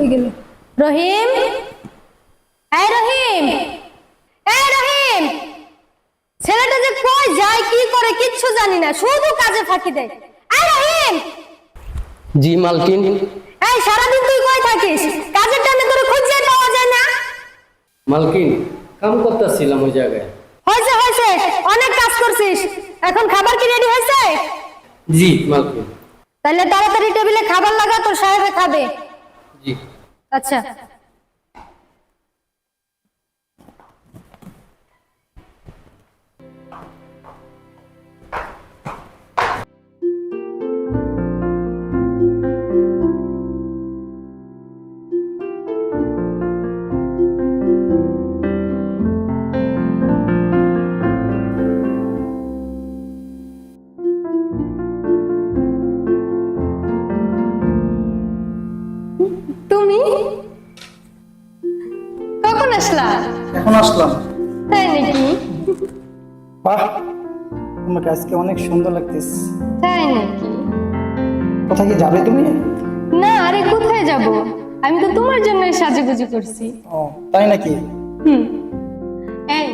কই গেল? রহিম, এই রহিম, এই রহিম, ছেলেটা যে কই যায় কি করে কিচ্ছু জানি না, শুধু কাজে ফাঁকি দেয়। এই রহিম। জি মালকিন। এই সারাদিন তুই কই থাকিস? কাজের টাইমে তোরে খুঁজে পাওয়া যায় না। মালকিন কাম করতেছিলাম ওই জায়গায়। হয়েছে হয়েছে, অনেক কাজ করছিস। এখন খাবার কি রেডি হয়েছে? জি মালকিন। তাহলে তাড়াতাড়ি টেবিলে খাবার লাগা, তোর সাহেবে খাবে। জি। আচ্ছা। তুমি কখন আসলা? এখন আসলাম। তাই নাকি? বাহ, তোমাকে আজকে অনেক সুন্দর লাগতেছে। তাই নাকি? কোথায় কি যাবে তুমি? না, আরে কোথায় যাব? আমি তো তোমার জন্য সাজুগুজু করছি। ও তাই নাকি? এই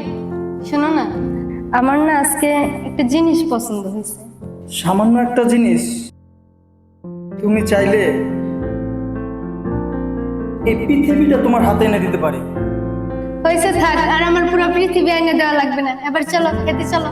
শোনো না, আমার না আজকে একটা জিনিস পছন্দ হয়েছে। সামান্য একটা জিনিস তুমি চাইলে এই পৃথিবীটা তোমার হাতে এনে দিতে পারি। হয়েছে থাক, আর আমার পুরো পৃথিবী এনে দেওয়া লাগবে না। এবার চলো খেতে চলো।